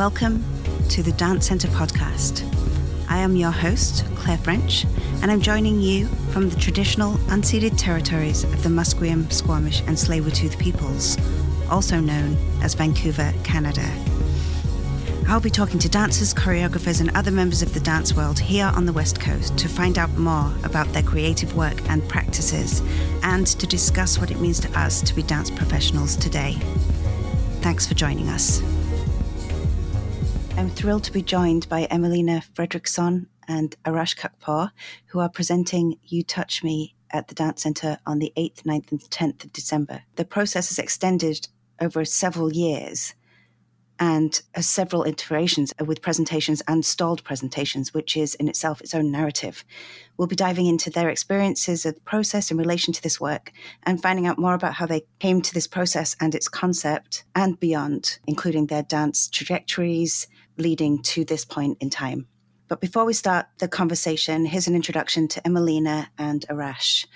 Welcome to the Dance Centre podcast. I am your host, Claire French, and I'm joining you from the traditional unceded territories of the Musqueam, Squamish and Tsleil-Waututh peoples, also known as Vancouver, Canada. I'll be talking to dancers, choreographers and other members of the dance world here on the West Coast to find out more about their creative work and practices and to discuss what it means to us to be dance professionals today. Thanks for joining us. I'm thrilled to be joined by Emmalena Fredriksson and Arash Khakpour, who are presenting You Touch Me at the Dance Centre on the 8th, 9th and 10th of December. The process has extended over several years and has several iterations with presentations and stalled presentations, which is in itself its own narrative. We'll be diving into their experiences of the process in relation to this work and finding out more about how they came to this process and its concept and beyond, including their dance trajectories leading to this point in time. But before we start the conversation, here's an introduction to Emmalena and Arash.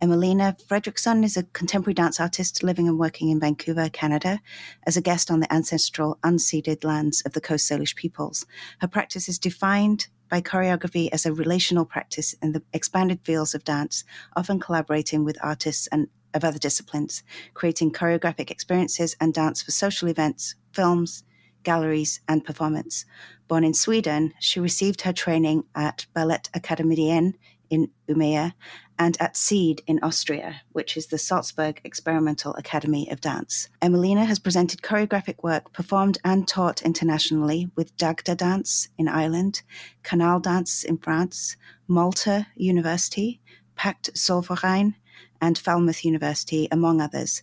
Emmalena Fredriksson is a contemporary dance artist living and working in Vancouver, Canada, as a guest on the ancestral unceded lands of the Coast Salish peoples. Her practice is defined by choreography as a relational practice in the expanded fields of dance, often collaborating with artists and of other disciplines, creating choreographic experiences and dance for social events, films, galleries, and performance. Born in Sweden, she received her training at Ballet Akademien in Umeå and at SEED in Austria, which is the Salzburg Experimental Academy of Dance. Emmalena has presented choreographic work, performed and taught internationally with Dagda Dance in Ireland, Canal Dance in France, Malta University, Pact Solverein, and Falmouth University, among others,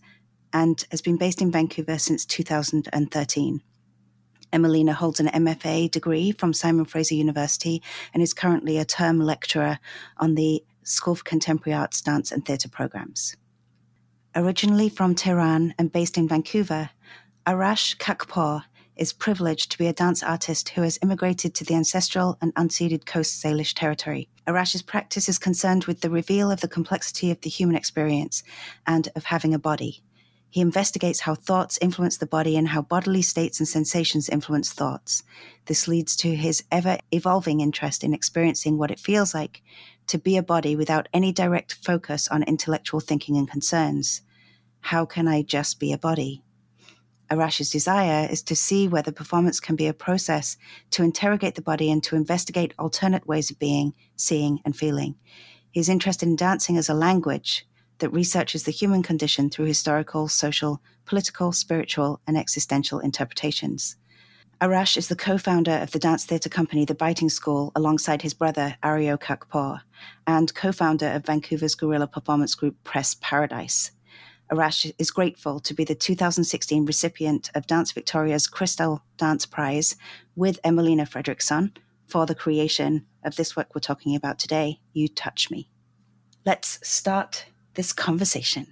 and has been based in Vancouver since 2013. Emmalena holds an MFA degree from Simon Fraser University and is currently a term lecturer on the School for Contemporary Arts, Dance and Theatre programs. Originally from Tehran and based in Vancouver, Arash Khakpour is privileged to be a dance artist who has immigrated to the ancestral and unceded Coast Salish territory. Arash's practice is concerned with the reveal of the complexity of the human experience and of having a body. He investigates how thoughts influence the body and how bodily states and sensations influence thoughts. This leads to his ever-evolving interest in experiencing what it feels like to be a body without any direct focus on intellectual thinking and concerns. How can I just be a body? Arash's desire is to see whether performance can be a process to interrogate the body and to investigate alternate ways of being, seeing, and feeling. He is interested in dancing as a language that researches the human condition through historical, social, political, spiritual, and existential interpretations. Arash is the co-founder of the dance theatre company The Biting School alongside his brother, Arash Khakpour, and co-founder of Vancouver's guerrilla performance group Press Paradise. Arash is grateful to be the 2016 recipient of Dance Victoria's Crystal Dance Prize with Emmalena Fredriksson for the creation of this work we're talking about today, You Touch Me. Let's start this conversation.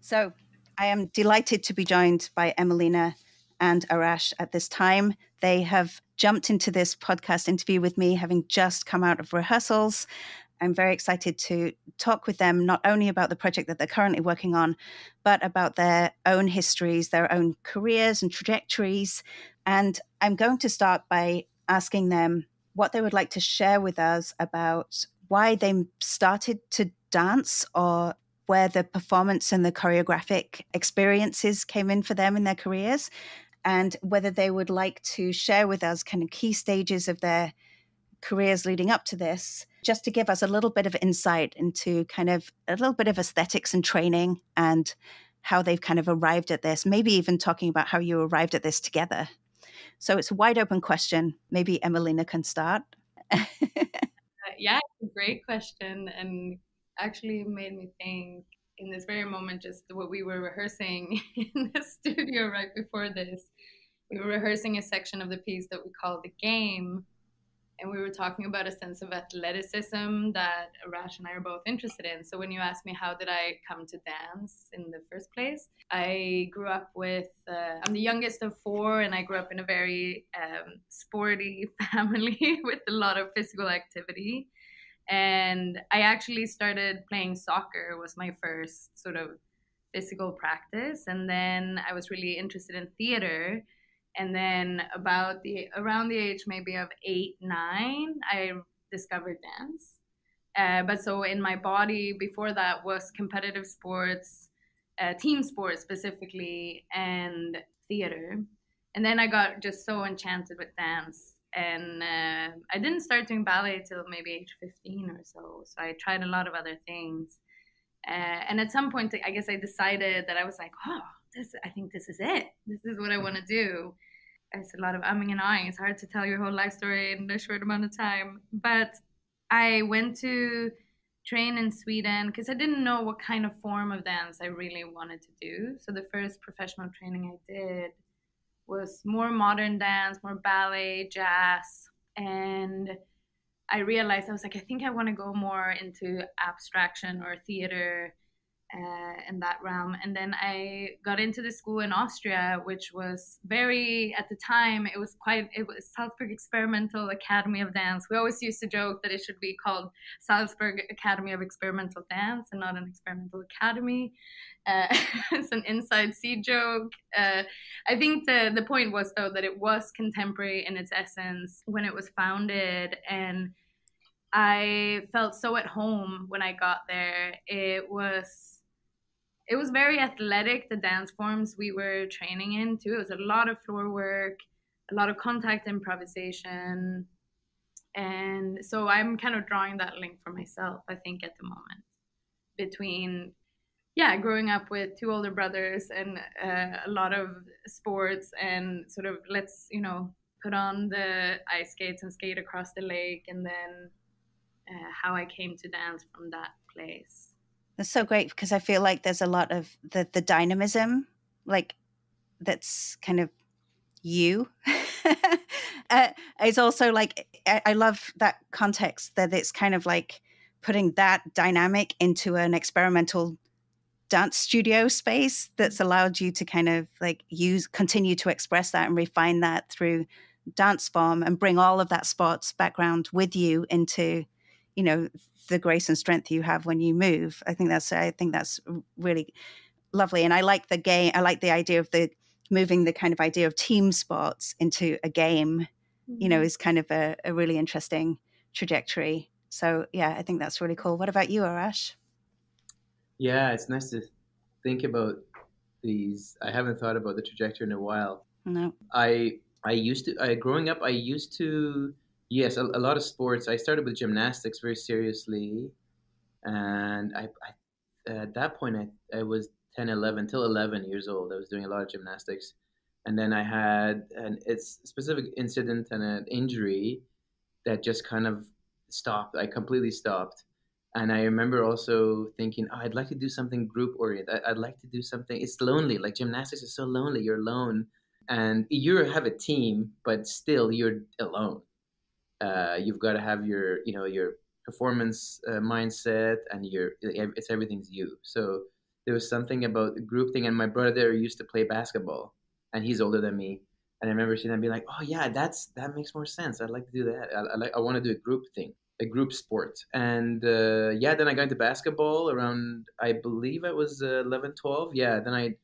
So I am delighted to be joined by Emmalena and Arash at this time. They have jumped into this podcast interview with me, having just come out of rehearsals. I'm very excited to talk with them, not only about the project that they're currently working on, but about their own histories, their own careers and trajectories. And I'm going to start by asking them what they would like to share with us about why they started to dance, or where the performance and the choreographic experiences came in for them in their careers, and whether they would like to share with us kind of key stages of their careers leading up to this, just to give us a little bit of insight into kind of a little bit of aesthetics and training and how they've kind of arrived at this, maybe even talking about how you arrived at this together. So it's a wide open question. Maybe Emmalena can start. Yeah, it's a great question, and actually made me think in this very moment, just what we were rehearsing in the studio right before this. We were rehearsing a section of the piece that we call The Game, and we were talking about a sense of athleticism that Arash and I are both interested in. So when you asked me how did I come to dance in the first place, I grew up with, I'm the youngest of four, and I grew up in a very sporty family with a lot of physical activity. And I actually started playing soccer, was my first sort of physical practice. And then I was really interested in theater. And then around the age maybe of 8, 9, I discovered dance. But so in my body before that was competitive sports, team sports specifically, and theater. And then I got just so enchanted with dance. And I didn't start doing ballet till maybe age 15 or so. So I tried a lot of other things. And at some point, I guess I decided that I was like, oh, I think this is it. This is what I want to do. It's a lot of umming and ahhing. It's hard to tell your whole life story in a short amount of time. But I went to train in Sweden because I didn't know what kind of form of dance I really wanted to do. So the first professional training I did was more modern dance, more ballet, jazz. And I realized I was like, I think I want to go more into abstraction or theater in that realm. And then I got into the school in Austria, which was at the time, it was Salzburg Experimental Academy of Dance. We always used to joke that it should be called Salzburg Academy of Experimental Dance and not an experimental academy. It's an inside seed joke. I think the point was, though, that it was contemporary in its essence when it was founded, and I felt so at home when I got there. It was very athletic, the dance forms we were training in too. It was a lot of floor work, a lot of contact improvisation. And so I'm kind of drawing that link for myself, I think, at the moment, between growing up with two older brothers and a lot of sports, and sort of let's put on the ice skates and skate across the lake, and then how I came to dance from that place. That's so great, because I feel like there's a lot of the dynamism, like, that's kind of you. It's also like, I love that context that it's kind of like putting that dynamic into an experimental dance studio space that's allowed you to kind of like continue to express that and refine that through dance form, and bring all of that sports background with you into, the grace and strength you have when you move. I think that's really lovely. And I like the game. I like the idea of moving the kind of idea of team sports into a game, is kind of a really interesting trajectory. So yeah, I think that's really cool. What about you, Arash? Yeah, it's nice to think about these. I haven't thought about the trajectory in a while. No. Growing up, I used to, yes, a lot of sports. I started with gymnastics very seriously. And at that point, I was 10, 11, till 11 years old. I was doing a lot of gymnastics. And then I had a specific incident and an injury that just kind of stopped. I completely stopped. And I remember also thinking, oh, I'd like to do something group oriented. I'd like to do something. It's lonely. Like gymnastics is so lonely. You're alone. And you have a team, but still you're alone. You've got to have your performance mindset, and everything's you. So there was something about the group thing. And my brother used to play basketball, and he's older than me. And I remember seeing him be like, oh yeah, that makes more sense. I'd like to do that. I want to do a group thing, a group sport. And then I got into basketball around, I believe I was 11, 12. Yeah, then I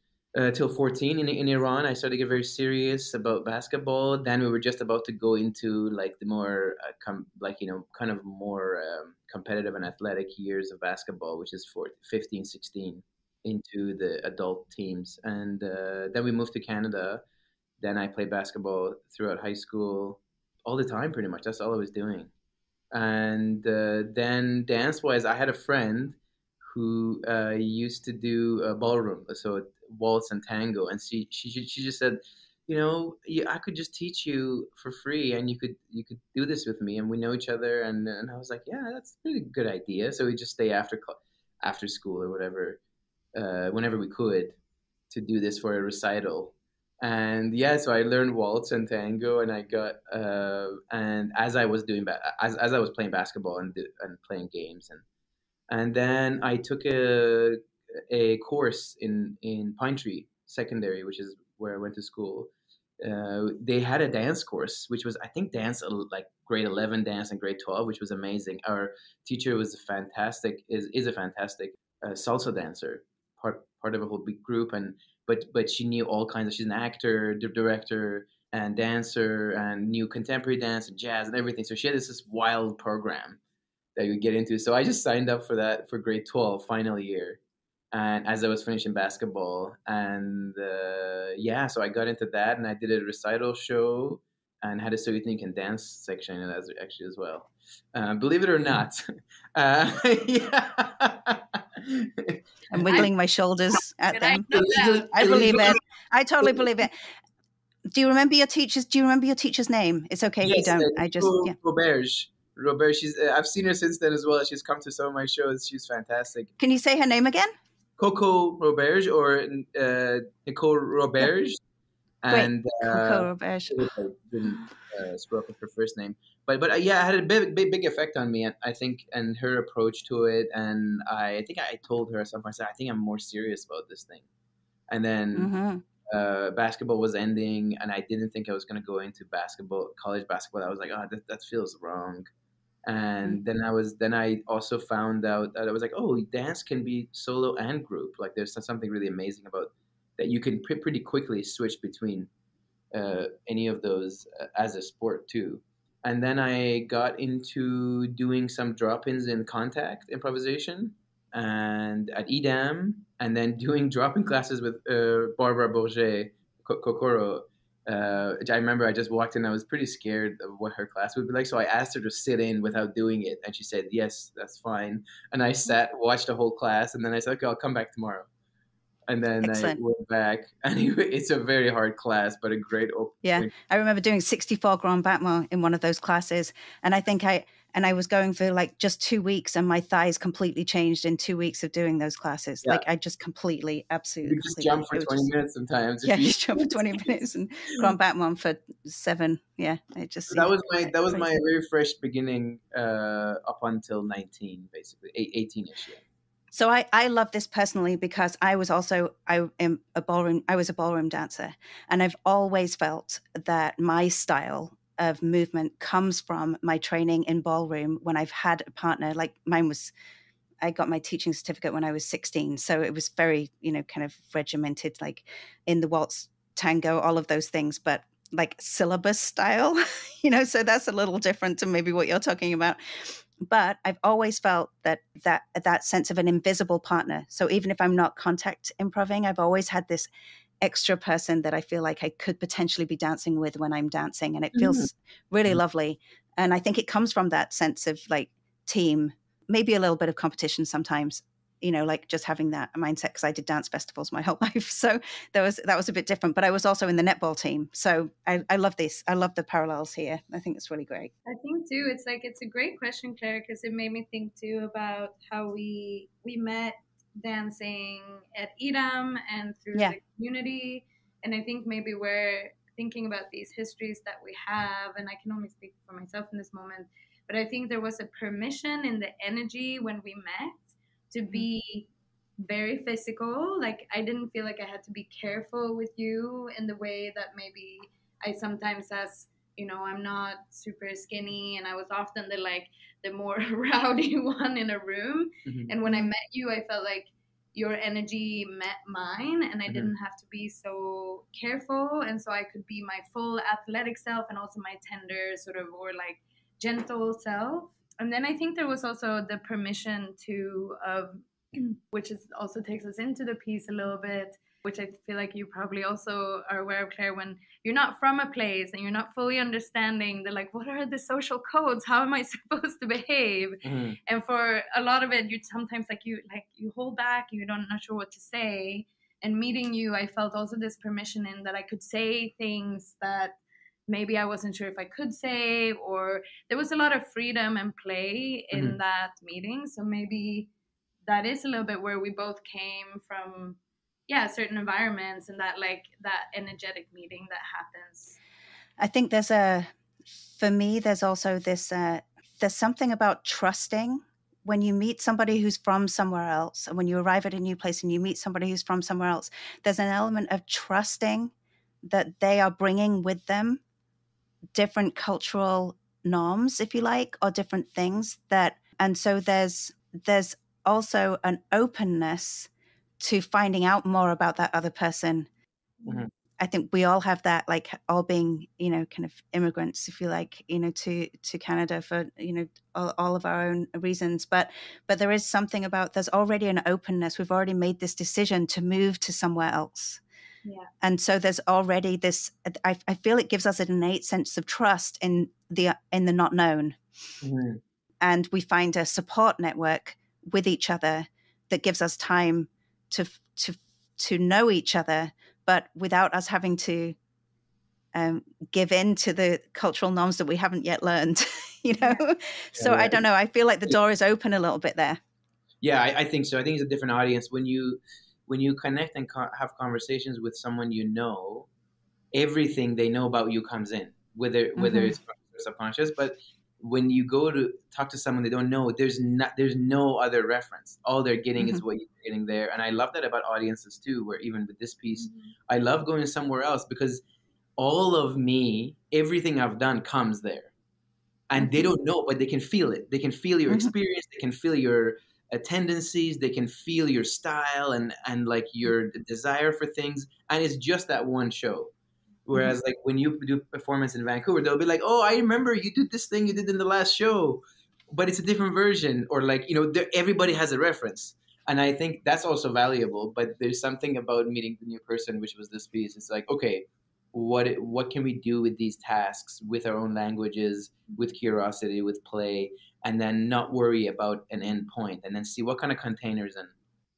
till 14 in Iran. I started to get very serious about basketball. Then we were just about to go into like the more kind of more competitive and athletic years of basketball, which is for 15, 16, into the adult teams. And then we moved to Canada. Then I played basketball throughout high school all the time, pretty much. That's all I was doing. And then dance-wise, I had a friend who used to do ballroom, so waltz and tango, and she just said, I could just teach you for free, and you could do this with me, and we know each other, and I was like, yeah, that's a really good idea. So we just stay after school or whatever, whenever we could, to do this for a recital. And yeah, so I learned waltz and tango, and I got and as I was doing as I was playing basketball and playing games, and then I took a course in Pine Tree Secondary, which is where I went to school. They had a dance course, which was, I think, dance like grade 11 dance and grade 12, which was amazing. Our teacher was is a fantastic salsa dancer, part of a whole big group, but she knew all kinds of. She's an actor, director, and dancer and new contemporary dance and jazz and everything. So she had this wild program that you get into. So I just signed up for that for grade 12, final year. And as I was finishing basketball, and so I got into that, and I did a recital show, and had a So You Think You Can Dance section in it actually as well. Believe it or not, yeah. I'm wiggling my shoulders at them. I I believe it. I totally believe it. Do you remember your teacher's name? It's okay if you don't. I just Robert. She's I've seen her since then as well. She's come to some of my shows. She's fantastic. Can you say her name again? Coco Roberge or Nicole Roberge. And Coco Roberge. I didn't screw up with her first name, but it had a big effect on me, and I think, and her approach to it, and I think I told her at some point, I think I'm more serious about this thing, and then basketball was ending, and I didn't think I was going to go into college basketball. I was like, that feels wrong. And then I also found out that I was like, dance can be solo and group. Like there's something really amazing about that. You can pretty quickly switch between any of those as a sport too. And then I got into doing some drop-ins in contact improvisation and at EDAM, and then doing drop-in classes with Barbara Bourget, Kokoro. I remember I just walked in. I was pretty scared of what her class would be like, so I asked her to sit in without doing it, and she said, "Yes, that's fine." And I watched the whole class, and then I said, "Okay, I'll come back tomorrow." And then Excellent. I went back, and it's a very hard class, but a great open. Yeah, I remember doing 64 grand battement in one of those classes, and I think I was going for like just 2 weeks, and my thighs completely changed in 2 weeks of doing those classes. Yeah. Like I just absolutely. You just jump for 20 minutes sometimes. Yeah, you jump for 20 minutes and grand battement for 7. Yeah, it just. That was my very fresh beginning up until 19, basically 18ish. Yeah. So I love this personally because I was a ballroom dancer, and I've always felt that my style of movement comes from my training in ballroom when I've had a partner. Like I got my teaching certificate when I was 16, so it was very, kind of regimented, like in the waltz, tango, all of those things, but like syllabus style, so that's a little different to maybe what you're talking about. But I've always felt that sense of an invisible partner. So even if I'm not contact improving, I've always had this extra person that I feel like I could potentially be dancing with when I'm dancing. And it feels really lovely. And I think it comes from that sense of like team, maybe a little bit of competition sometimes, like just having that mindset, because I did dance festivals my whole life. So that was a bit different, but I was also in the netball team. So I love this. I love the parallels here. I think it's really great. I think too, it's a great question, Claire, because it made me think too about how we met dancing at EDAM and through the community. And I think maybe we're thinking about these histories that we have, and I can only speak for myself in this moment, but I think there was a permission in the energy when we met to be very physical. Like I didn't feel like I had to be careful with you in the way that maybe I sometimes, as I'm not super skinny, and I was often the more rowdy one in a room. And when I met you, I felt like your energy met mine, and I didn't have to be so careful, and so I could be my full athletic self and also my tender sort of, or like gentle self. And then I think there was also the permission which also takes us into the piece a little bit, which I feel like you probably also are aware of, Claire, when you're not from a place and you're not fully understanding what are the social codes? How am I supposed to behave? And for a lot of it, you sometimes you hold back, you're not sure what to say. And meeting you, I felt also this permission in that I could say things that maybe I wasn't sure if I could say, or there was a lot of freedom and play in that meeting. So maybe that is a little bit where we both came from, certain environments, and that energetic meeting that happens. I think for me, there's also this, there's something about trusting when you meet somebody who's from somewhere else, and when you arrive at a new place and you meet somebody who's from somewhere else, there's an element of trusting that they are bringing with them different cultural norms, if you like, or different things and so there's also an openness to finding out more about that other person. I think we all have that, like all being, kind of immigrants, if you like, to Canada for, all of our own reasons. But there is something about, there's already an openness. We've already made this decision to move to somewhere else. Yeah. And so there's already this, I feel it gives us an innate sense of trust in the not known. Mm-hmm. And we find a support network with each other that gives us time to know each other, but without us having to give in to the cultural norms that we haven't yet learned, Yeah. So I don't know. I feel like the door is open a little bit there. Yeah, I think so. I think it's a different audience when you connect and have conversations with someone, everything they know about you comes in, whether it's subconscious. But when you go to talk to someone they don't know, there's no other reference. All they're getting is what you're getting there. And I love that about audiences too, where even with this piece, I love going somewhere else because all of me, everything I've done comes there. And they don't know, but they can feel it. They can feel your experience. They can feel your tendencies. They can feel your style and like your desire for things. And it's just that one show. Whereas like when you do performance in Vancouver, they'll be like, oh, I remember you did this thing you did in the last show, but it's a different version. Or like, everybody has a reference. And I think that's also valuable. But there's something about meeting the new person, which was this piece. It's like, okay, what can we do with these tasks, with our own languages, with curiosity, with play, and then not worry about an end point, and then see what kind of containers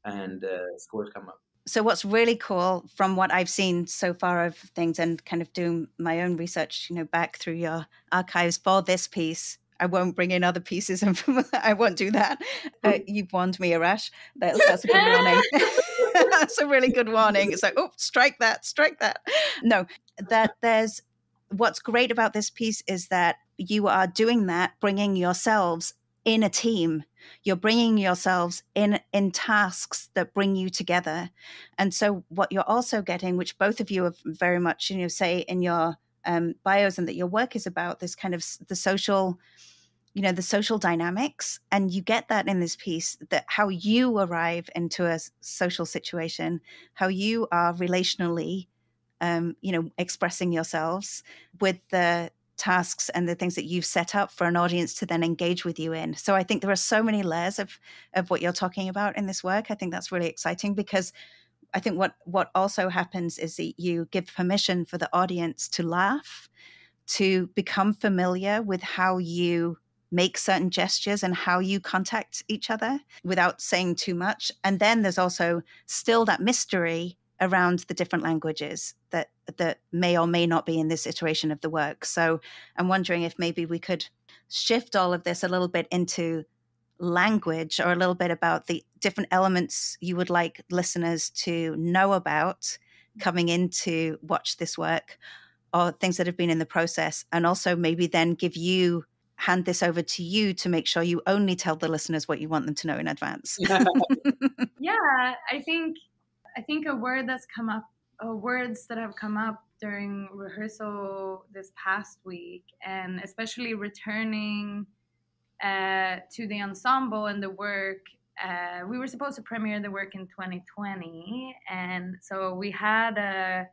and scores come up. So what's really cool from what I've seen so far of things and kind of doing my own research, back through your archives for this piece, I won't bring in other pieces and I won't do that. You've warned me, Arash. That's a good warning. That's a really good warning. It's like, oh, strike that. No, that there's what's great about this piece is that you are doing that, bringing yourselves in a team. You're bringing yourselves in tasks that bring you together. And so what you're also getting, which both of you have very much, say in your bios and that your work is about, this kind of the social dynamics. And you get that in this piece, that how you arrive into a social situation, how you are relationally, expressing yourselves with the tasks and the things that you've set up for an audience to then engage with you in. So I think there are so many layers of what you're talking about in this work. I think that's really exciting because I think what also happens is that you give permission for the audience to laugh, to become familiar with how you make certain gestures and how you contact each other without saying too much. And then there's also still that mystery around the different languages that may or may not be in this iteration of the work. So I'm wondering if maybe we could shift all of this a little bit into language, or a little bit about the different elements you would like listeners to know about coming in to watch this work, or things that have been in the process, and also maybe then hand this over to you to make sure you only tell the listeners what you want them to know in advance. Yeah, I think a word that's come up, words that have come up during rehearsal this past week, and especially returning to the ensemble and the work. We were supposed to premiere the work in 2020, and so we had a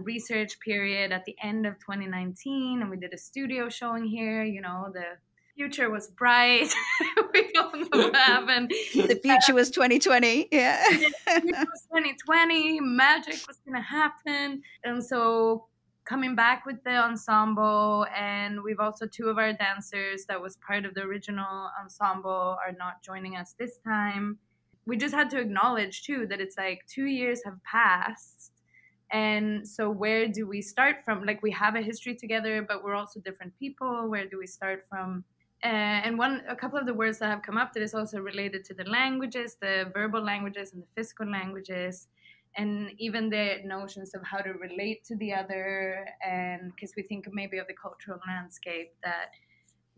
research period at the end of 2019, and we did a studio showing here. The future was bright. We don't know what happened. The future was 2020. Yeah. The future was 2020. Magic was going to happen. And so coming back with the ensemble, and we've also two of our dancers that was part of the original ensemble are not joining us this time. We just had to acknowledge too that it's like 2 years have passed. And so where do we start from? Like, we have a history together, but we're also different people. Where do we start from? And a couple of the words that have come up that is also related to the languages, the verbal languages and the physical languages, and even the notions of how to relate to the other. And because we think maybe of the cultural landscape that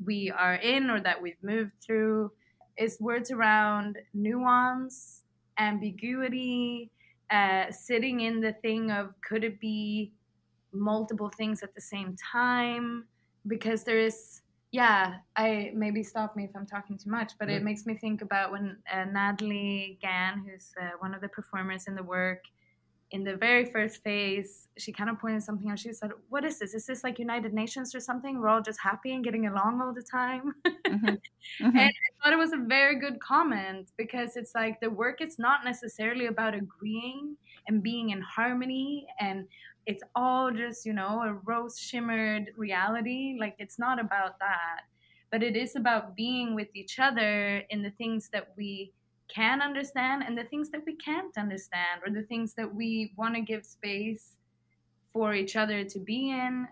we are in or that we've moved through, is words around nuance, ambiguity, sitting in the thing of, could it be multiple things at the same time? Because there is, I maybe stop me if I'm talking too much, but it makes me think about when Natalie Gann, who's one of the performers in the work, in the very first phase, she kind of pointed something out. She said, "What is this? Is this like United Nations or something? We're all just happy and getting along all the time." Mm-hmm. And I thought it was a very good comment, because it's like the work is not necessarily about agreeing and being in harmony, and it's all just, you know, a rose shimmered reality. Like, it's not about that, but it is about being with each other in the things that we can understand and the things that we can't understand, or the things that we want to give space for each other to be in.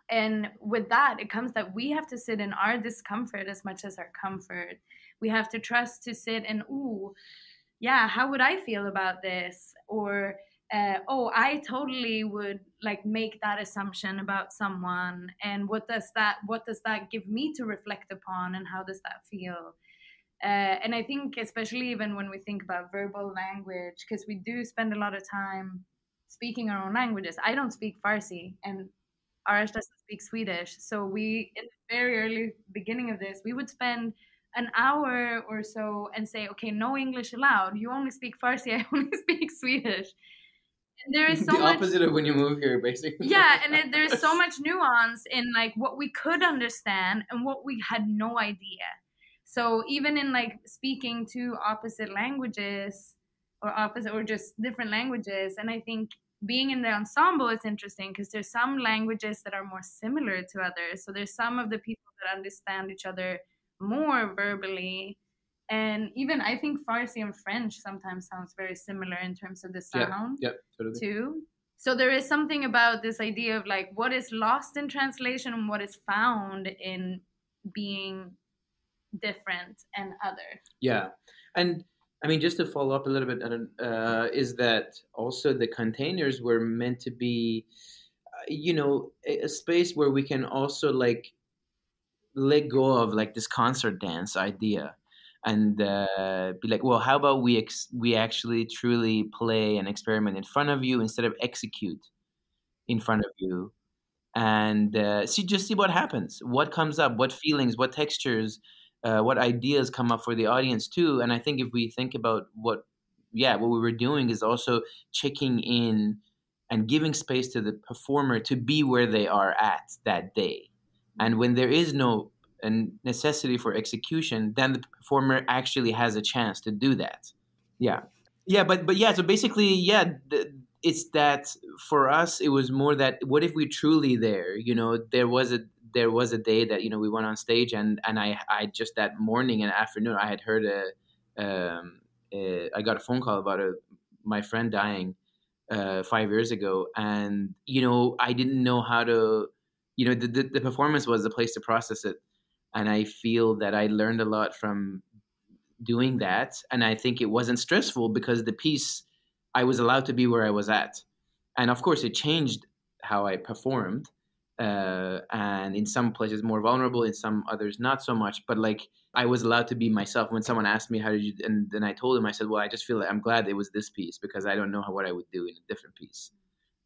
And with that, it comes that we have to sit in our discomfort as much as our comfort. We have to trust to sit and, ooh, yeah, how would I feel about this? Or, oh, I totally would like make that assumption about someone. And what does that give me to reflect upon? And how does that feel? And I think, especially even when we think about verbal language, because we do spend a lot of time speaking our own languages. I don't speak Farsi, and Arash doesn't speak Swedish. So we, in the very early beginning of this, we would spend an hour or so and say, okay, no English allowed. You only speak Farsi. I only speak Swedish. And there is so the much opposite of when you move here, basically. Yeah, and there's so much nuance in like what we could understand and what we had no idea. So even in like speaking two opposite languages, or just different languages, and I think being in the ensemble is interesting because there's some languages that are more similar to others. So there's some of the people that understand each other more verbally, and even I think Farsi and French sometimes sounds very similar in terms of the sound totally. too. So there is something about this idea of like what is lost in translation and what is found in being different and other. Yeah, and I mean, just to follow up a little bit, is that also the containers were meant to be, a space where we can also like let go of like this concert dance idea, and be like, well, how about we actually truly play and experiment in front of you instead of execute in front of you, and see what happens, what comes up, what feelings, what textures, what ideas come up for the audience too. And I think if we think about what we were doing is also checking in and giving space to the performer to be where they are at that day. And when there is no necessity for execution, then the performer actually has a chance to do that. But yeah, so basically, it's that for us it was more that what if we truly there was a day that we went on stage, and I just that morning and afternoon I had heard I got a phone call about my friend dying 5 years ago, and I didn't know how to, the performance was the place to process it, and I feel that I learned a lot from doing that, and I think it wasn't stressful because the piece I was allowed to be where I was at, and of course it changed how I performed, and in some places more vulnerable, in some others not so much, but like I was allowed to be myself. When someone asked me how did you, and then I told him, I said, well, I just feel like I'm glad it was this piece because I don't know what I would do in a different piece.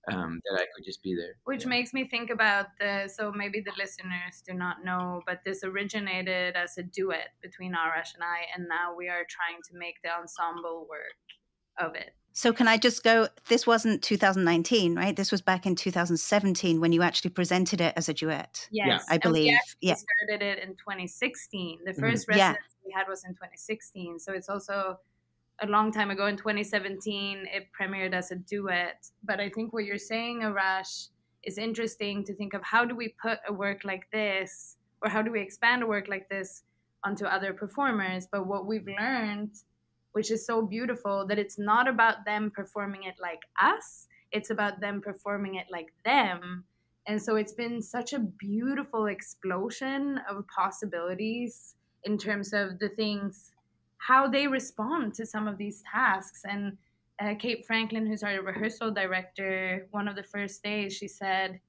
That I could just be there. Which makes me think about so maybe the listeners do not know, but this originated as a duet between Arash and I, and now we are trying to make the ensemble work of it. So can I just go, this wasn't 2019, right? This was back in 2017 when you actually presented it as a duet. Yes, I believe. We started it in 2016. The first residency we had was in 2016. So it's also a long time ago. In 2017, it premiered as a duet. But I think what you're saying, Arash, is interesting to think of how do we put a work like this, or how do we expand a work like this onto other performers? But what we've learned, which is so beautiful, that it's not about them performing it like us, it's about them performing it like them. And so it's been such a beautiful explosion of possibilities in terms of the things, how they respond to some of these tasks. And Kate Franklin, who's our rehearsal director, one of the first days, she said,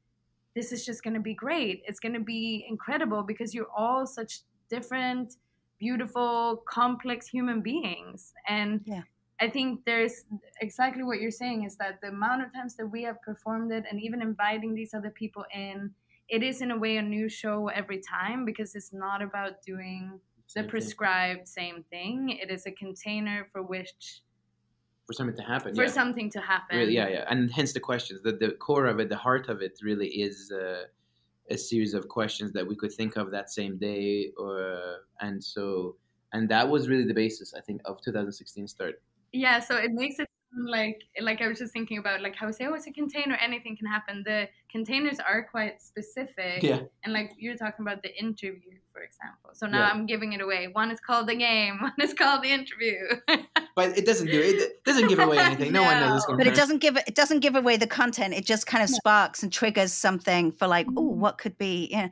this is just going to be great. It's going to be incredible because you're all such different, beautiful, complex human beings. And I think there's exactly what you're saying, is that the amount of times that we have performed it, and even inviting these other people in, it is in a way a new show every time, because it's not about doing the prescribed same thing. It is a container for which for something to happen. For something to happen. Really, yeah. And hence the questions. The core of it, the heart of it really is a series of questions that we could think of that same day. And that was really the basis, I think, of 2016 start. Yeah, so it makes it like I was just thinking about like how we say, oh, it's a container, anything can happen. The containers are quite specific. Yeah. And like you're talking about the interview, for example. So now I'm giving it away. One is called the game, one is called the interview. But it doesn't give away anything. No one knows this going. But it doesn't give away the content. It just kind of sparks and triggers something for like, oh, what could be? Yeah,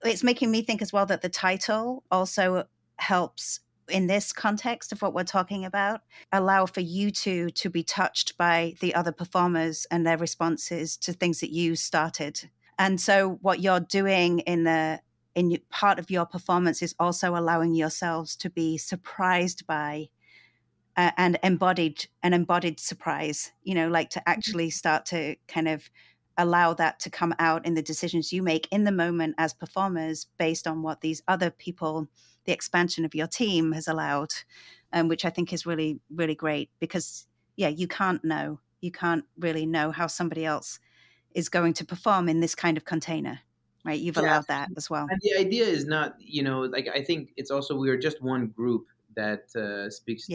it's making me think as well that the title also helps in this context of what we're talking about, allow for you to be touched by the other performers and their responses to things that you started. And so what you're doing in part of your performance is also allowing yourselves to be surprised by an embodied surprise, like to actually start to kind of allow that to come out in the decisions you make in the moment as performers based on what these other people, the expansion of your team has allowed, which I think is really, really great because, you can't really know how somebody else is going to perform in this kind of container, right? You've allowed that as well. And the idea is not, like I think it's also we are just one group that speaks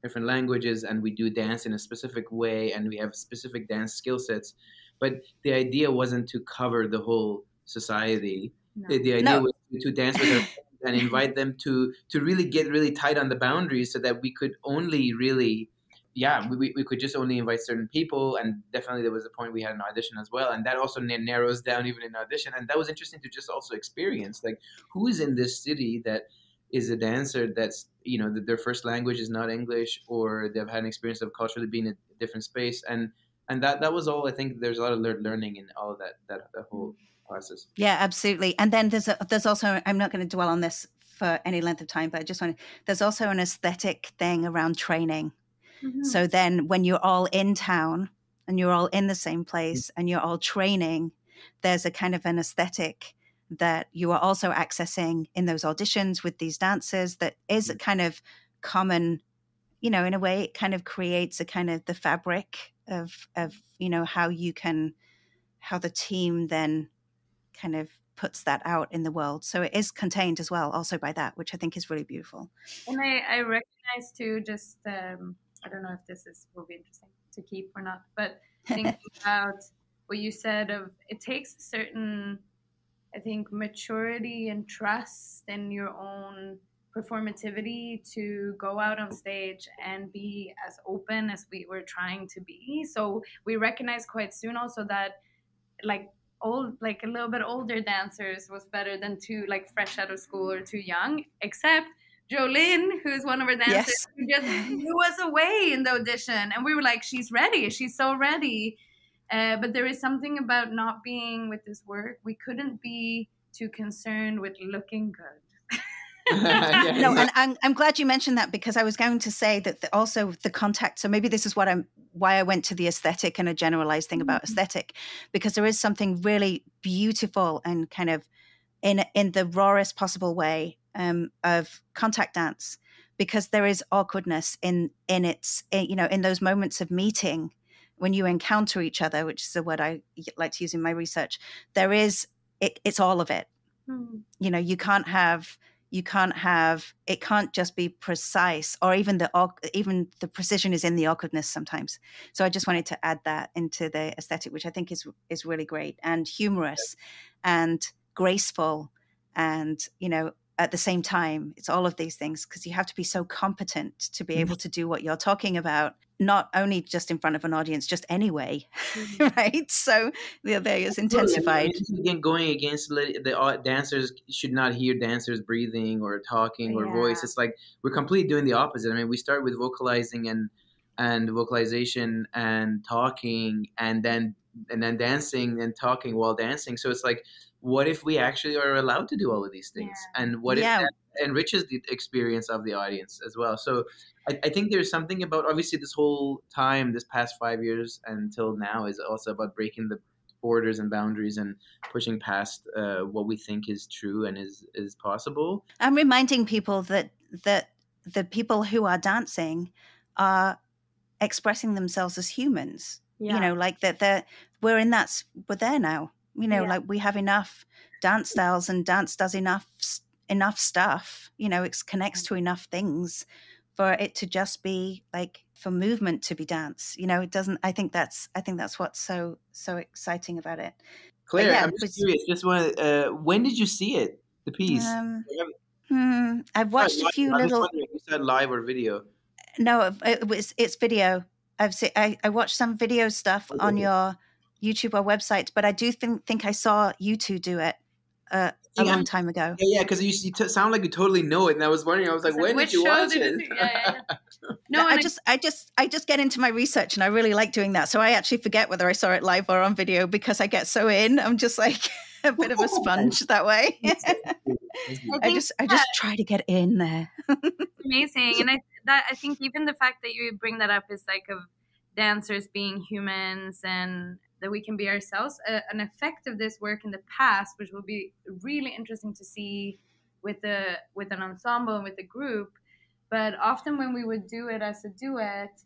different languages and we do dance in a specific way and we have specific dance skill sets. But the idea wasn't to cover the whole society. No. The idea was to dance with our friends and invite them to really get really tight on the boundaries so that we could only really, we could just only invite certain people. And definitely there was a point we had an audition as well. And that also narrows down even in audition. And that was interesting to just also experience, like, who is in this city that is a dancer that's, that their first language is not English or they've had an experience of culturally being in a different space. And that was all. I think there's a lot of learning in all of that whole process. Yeah, absolutely. And then there's also, I'm not going to dwell on this for any length of time, but I just there's also an aesthetic thing around training. Mm-hmm. So then when you're all in town and you're all in the same place and you're all training, there's a kind of an aesthetic that you are also accessing in those auditions with these dancers that is a kind of common, in a way it kind of creates a kind of the fabric of how the team then kind of puts that out in the world. So it is contained as well also by that, which I think is really beautiful. And I recognize too, just I don't know if this will be interesting to keep or not, but thinking about what you said of it takes a certain, I think, maturity and trust in your own performativity to go out on stage and be as open as we were trying to be. So we recognized quite soon also that like a little bit older dancers was better than too like fresh out of school or too young, except Jolene, who's one of our dancers, who just blew us away in the audition. And we were like, she's ready. She's so ready. But there is something about not being with this work. We couldn't be too concerned with looking good. No, and I'm glad you mentioned that because I was going to say that also the contact. So maybe this is why I went to the aesthetic and a generalized thing about aesthetic, because there is something really beautiful and kind of in the rawest possible way of contact dance, because there is awkwardness in those moments of meeting when you encounter each other, which is a word I like to use in my research. There is it's all of it. You can't have it can't just be precise, or even the precision is in the awkwardness sometimes. So I just wanted to add that into the aesthetic, which I think is really great and humorous and graceful, and at the same time it's all of these things, because you have to be so competent to be able to do what you're talking about, not only just in front of an audience, just anyway, right? So there is intensified. Again, going against the dancers should not hear dancers breathing or talking or voice. It's like we're completely doing the opposite. I mean, we start with vocalizing and vocalization and talking and then dancing and talking while dancing. So it's like, what if we actually are allowed to do all of these things? And what if that enriches the experience of the audience as well? So I think there's something about, obviously this whole time, this past 5 years until now, is also about breaking the borders and boundaries and pushing past what we think is true and is possible. I'm reminding people that the people who are dancing are expressing themselves as humans. Yeah. You know, like that we're there now. You know, like we have enough dance styles, and dance does enough stuff. You know, it connects to enough things for it to just be like, for movement to be dance. You know, it doesn't. I think that's what's so exciting about it. Claire, I'm just curious. Just when did you see it? The piece? I've watched a few little. You said live or video? No, it's video. I watched some video stuff on your YouTube or website, but I do think I saw you two do it a long time ago. Yeah, because you sound like you totally know it, and I was wondering. I was like, when did you watch it? No, I just get into my research, and I really like doing that. So I actually forget whether I saw it live or on video because I get so in. I'm just like a bit of a sponge that way. I just try to get in there. Amazing, and I think even the fact that you bring that up is like of dancers being humans and that we can be ourselves. An effect of this work in the past, which will be really interesting to see with an ensemble and with a group. But often when we would do it as a duet,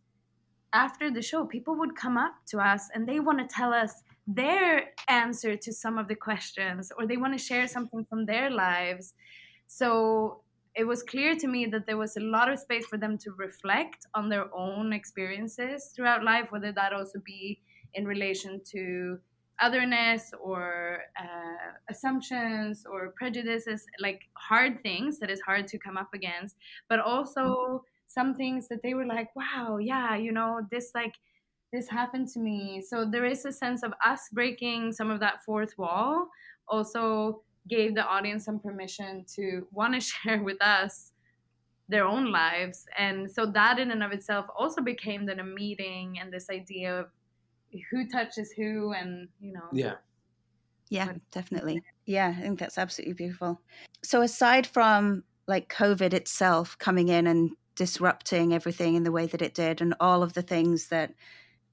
after the show, people would come up to us and they want to tell us their answer to some of the questions, or they want to share something from their lives. So it was clear to me that there was a lot of space for them to reflect on their own experiences throughout life, whether that also be in relation to otherness or assumptions or prejudices, like hard things that is hard to come up against, but also some things that they were like, wow, yeah, you know, this happened to me. So there is a sense of us breaking some of that fourth wall, also gave the audience some permission to want to share with us their own lives. And so that in and of itself also became then a meeting and this idea of who touches who, and, you know. Yeah, definitely. Yeah, I think that's absolutely beautiful. So aside from like COVID itself coming in and disrupting everything in the way that it did, and all of the things that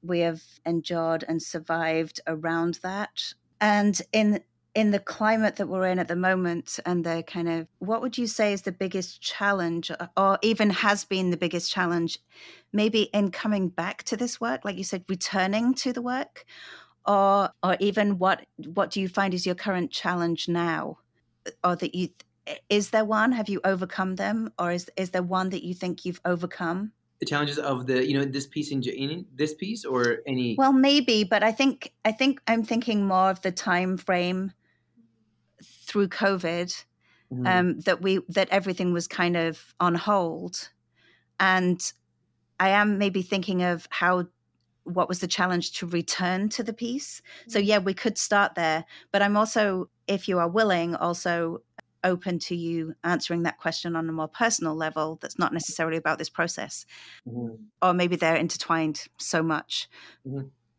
we have endured and survived around that, and in the climate that we're in at the moment, and the kind of, what would you say is the biggest challenge, or even has been the biggest challenge, maybe in coming back to this work, like you said, returning to the work, or even what do you find is your current challenge now, or that you, is there one? Have you overcome them, or is there one that you think you've overcome? The challenges of this piece in this piece, or any? Well, maybe, but I think I'm thinking more of the time frame through COVID, that everything was kind of on hold, and I am maybe thinking of what was the challenge to return to the piece. So yeah, we could start there, but I'm also, if you are willing, also open to you answering that question on a more personal level that's not necessarily about this process, or maybe they're intertwined so much.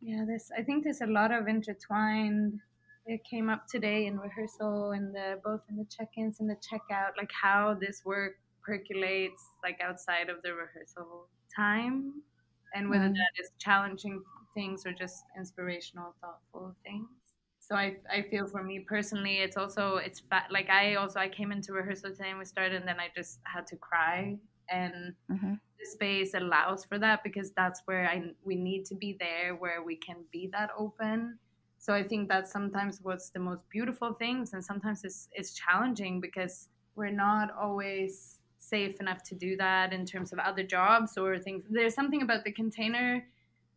Yeah, I think there's a lot of intertwined. It came up today in rehearsal, and both in the check-ins and the checkout, like how this work percolates like outside of the rehearsal time, and whether that is challenging things or just inspirational, thoughtful things. So I feel for me personally, like I came into rehearsal today and we started, and then I just had to cry, and the space allows for that, because that's where we need to be there, where we can be that open. So I think that's sometimes what's the most beautiful things, and sometimes it's challenging because we're not always safe enough to do that in terms of other jobs or things. There's something about the container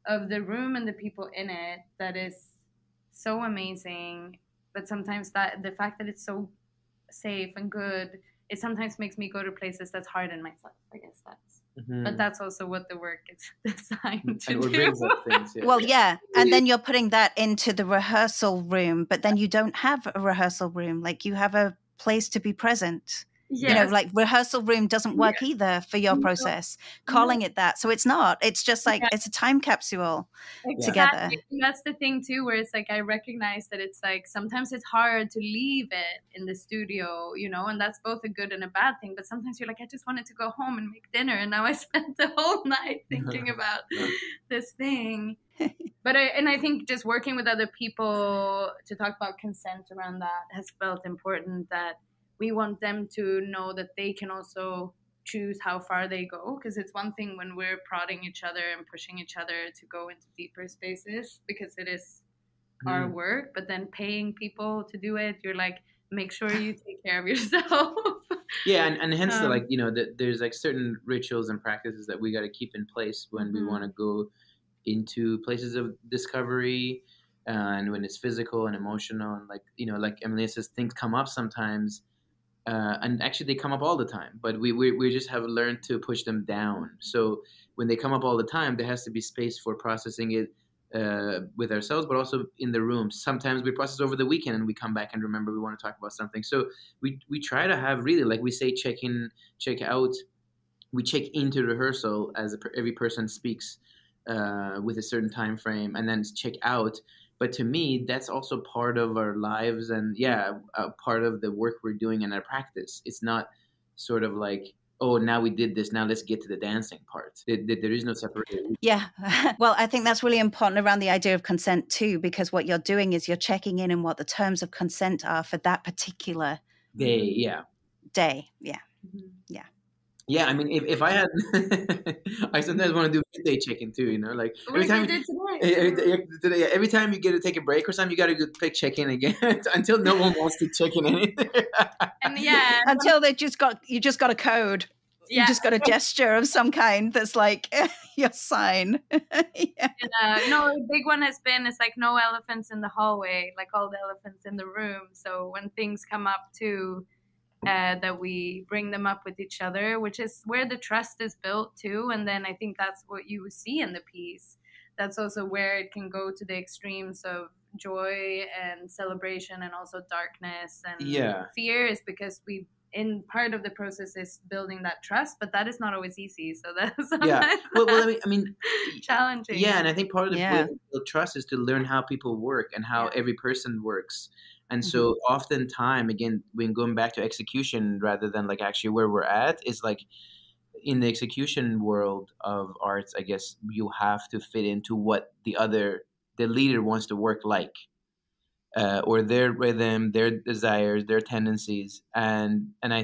of the room and the people in it that is so amazing, but sometimes that the fact that it's so safe and good, it sometimes makes me go to places that's hard in myself. I guess but that's also what the work is designed to do. Things, Well, yeah, and then you're putting that into the rehearsal room, but then you don't have a rehearsal room. Like, you have a place to be present. Yes. You know, like rehearsal room doesn't work either for your process, calling it that. So it's not, it's just like, it's a time capsule together. That's the thing too, where it's like, I recognize that it's like, sometimes it's hard to leave it in the studio, you know, and that's both a good and a bad thing. But sometimes you're like, I just wanted to go home and make dinner, and now I spent the whole night thinking about this thing. But I think just working with other people to talk about consent around that has felt important, that we want them to know that they can also choose how far they go, because it's one thing when we're prodding each other and pushing each other to go into deeper spaces because it is our work, but then paying people to do it, you're like, make sure you take care of yourself. Yeah, and hence the, like, you know, there's like certain rituals and practices that we got to keep in place when we want to go into places of discovery, and when it's physical and emotional, and, like, you know, like Emmalena says, things come up sometimes, and actually they come up all the time, but we just have learned to push them down. So when they come up all the time, there has to be space for processing it with ourselves, but also in the room. Sometimes we process over the weekend and we come back and remember we want to talk about something. So we try to have, really, like we say, check in, check out. We check into rehearsal as every person speaks with a certain time frame, and then check out. But to me, that's also part of our lives, and part of the work we're doing in our practice. It's not sort of like, oh, now we did this, now let's get to the dancing part. There is no separation. Yeah. Well, I think that's really important around the idea of consent too, because what you're doing is you're checking in on what the terms of consent are for that particular day. Yeah. Yeah. Yeah. Yeah, I mean, if I had, I sometimes want to do midday check-in too. You know, like every time you get to take a break or something, you got to go check-in again until no one wants to check in anything. And until you just got a code. You just got a gesture of some kind that's like your sign. No, a big one has been, it's like no elephants in the hallway, like all the elephants in the room. So when things come up too, that we bring them up with each other, which is where the trust is built too. And then I think that's what you see in the piece. That's also where it can go to the extremes of joy and celebration, and also darkness and fear, is because we, in part of the process, is building that trust, but that is not always easy. So that's well, I mean, challenging. Yeah, and I think part of the trust is to learn how people work and how every person works. And so oftentimes, again, when going back to execution rather than like actually where we're at, is like in the execution world of arts, I guess you have to fit into what the leader wants to work like, or their rhythm, their desires, their tendencies. And I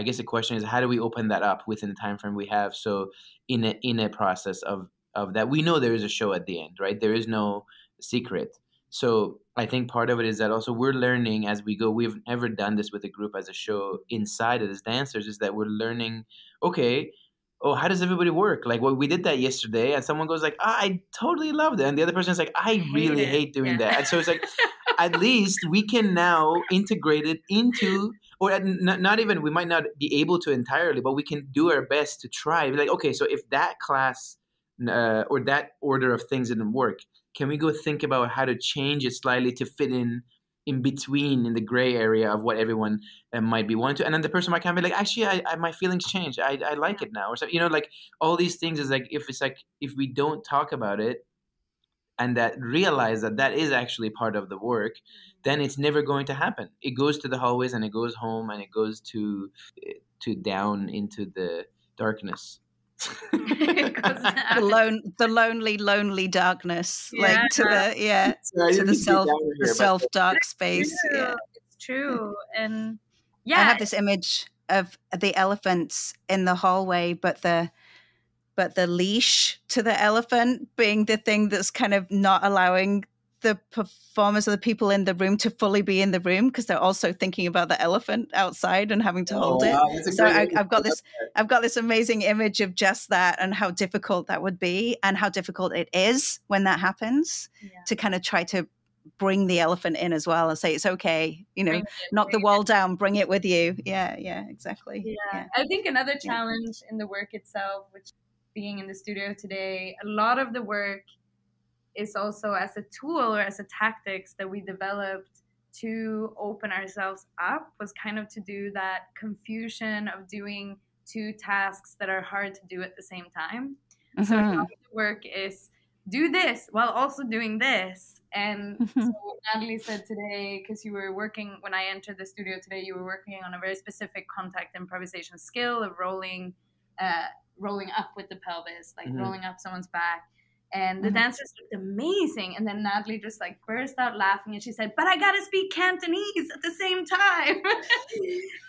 guess the question is, how do we open that up within the time frame we have? So in a process of that, we know there is a show at the end, right? There is no secret. So I think part of it is that also we're learning as we go. We've never done this with a group as a show inside it as dancers, is that we're learning, okay, how does everybody work? Like, well, we did that yesterday, and someone goes like, I totally loved it. And the other person is like, I really hate doing that. And so it's like, at least we can now integrate it into, or not even, we might not be able to entirely, but we can do our best to try. Be like, okay, so if that class or that order of things didn't work, can we go think about how to change it slightly to fit in between, in the gray area of what everyone might be wanting to? And then the person might kind of be like, actually, I my feelings changed. I like it now. Or so, you know, like all these things is like, if we don't talk about it and that realize that is actually part of the work, then it's never going to happen. It goes to the hallways and it goes home and it goes to down into the darkness. the lonely darkness, like to the self dark space. It's true. And I have this image of the elephants in the hallway, but the leash to the elephant being the thing that's kind of not allowing the performers or the people in the room to fully be in the room, because they're also thinking about the elephant outside and having to hold it. So I've got this amazing image of just that, and how difficult that would be, and how difficult it is when that happens, to kind of try to bring the elephant in as well and say, it's okay, knock the wall down, bring it with you. Yeah, exactly. Yeah. I think another challenge in the work itself, which being in the studio today, a lot of the work is also as a tool or as a tactics that we developed to open ourselves up, was kind of to do that confusion of doing two tasks that are hard to do at the same time. So a lot of the work is do this while also doing this. And so what Natalie said today, because you were working, when I entered the studio today, you were working on a very specific contact improvisation skill of rolling up with the pelvis, like rolling up someone's back. And the dancers looked amazing. And then Natalie just like burst out laughing, and she said, but I got to speak Cantonese at the same time.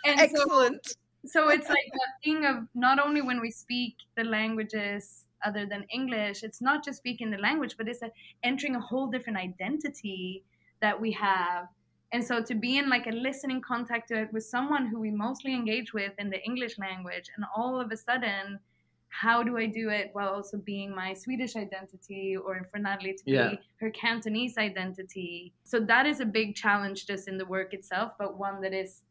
And excellent. So So it's like that thing of not only when we speak the languages other than English, it's not just speaking the language, but it's entering a whole different identity that we have. And so to be in like a listening contact with someone who we mostly engage with in the English language, and all of a sudden, how do I do it while also being my Swedish identity, or for Natalie to Yeah. be her Cantonese identity? So that is a big challenge just in the work itself, but one that is,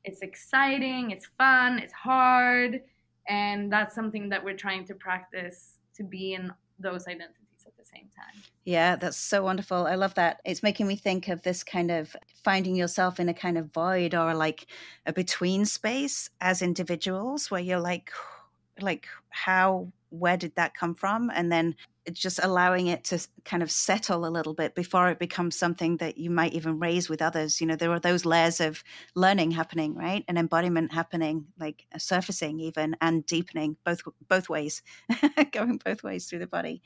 it's exciting, it's fun, it's hard, and that's something that we're trying to practice, to be in those identities at the same time. Yeah, that's so wonderful. I love that. It's making me think of this kind of finding yourself in a kind of void, or like a between space as individuals, where you're like where did that come from? And then it's just allowing it to kind of settle a little bit before it becomes something that you might even raise with others. You know, there are those layers of learning happening, right? And embodiment happening, like surfacing even, and deepening both ways, going both ways through the body.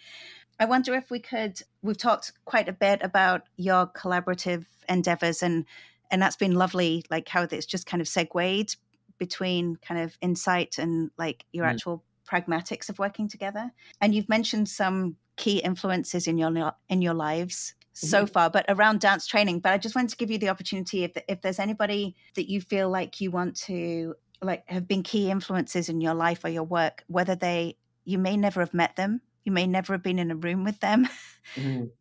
I wonder if we've talked quite a bit about your collaborative endeavors, and that's been lovely, like how it's just kind of segued between kind of insight and like your actual pragmatics of working together. And you've mentioned some key influences in your lives so far, but around dance training. But I just wanted to give you the opportunity, if there's anybody that you feel like you want to like have been key influences in your life or your work, whether you may never have met them, you may never have been in a room with them.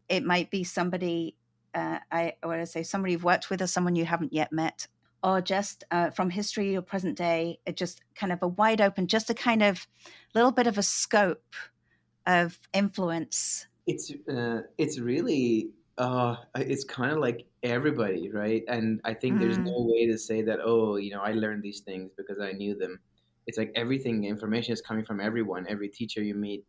It might be somebody, somebody you've worked with, or someone you haven't yet met, or just from history or present day, just kind of a wide open, just a kind of little bit of a scope of influence. It's really, it's kind of like everybody, right? And I think there's no way to say that, oh, I learned these things because I knew them. It's like everything, information is coming from everyone, every teacher you meet.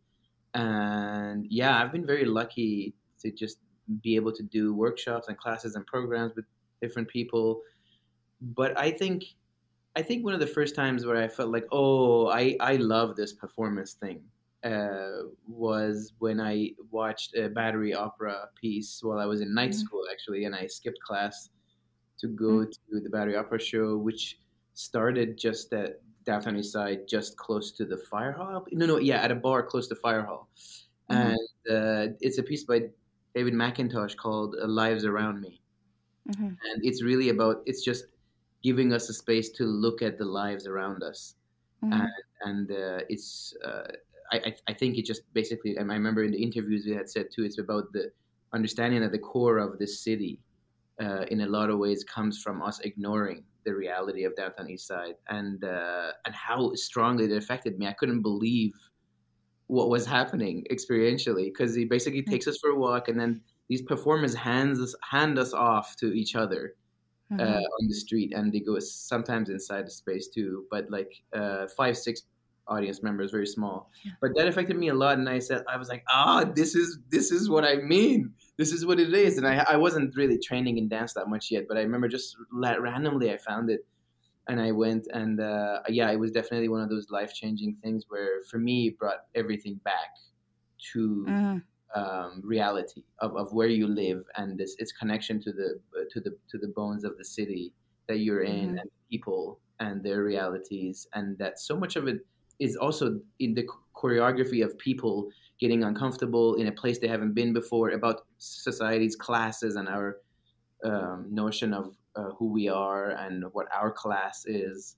And yeah, I've been very lucky to just be able to do workshops and classes and programs with different people. But I think one of the first times where I felt like, oh, I love this performance thing, was when I watched a battery opera piece while I was in night school, actually, and I skipped class to go to the battery opera show, which started just at downtown East Side, just close to the fire hall. At a bar close to fire hall. And it's a piece by David McIntosh called Lives Around Me. And it's really about, it's just giving us a space to look at the lives around us. And it's, I think it just basically, and I remember in the interviews we had said too, it's about the understanding that the core of this city, in a lot of ways, comes from us ignoring the reality of downtown East Side, and how strongly it affected me. I couldn't believe what was happening experientially, because he basically takes us for a walk, and then these performers hand us off to each other on the street, and they go sometimes inside the space too, but like 5-6 audience members, very small. But that affected me a lot, and I was like, this is what I mean. This is what it is. And I wasn't really training in dance that much yet, but I remember just randomly I found it, and I went, and it was definitely one of those life-changing things where for me it brought everything back to reality of where you live, and its connection to the bones of the city that you're in, and people and their realities, and that so much of it is also in the choreography of people getting uncomfortable in a place they haven't been before, about society's classes and our notion of who we are and what our class is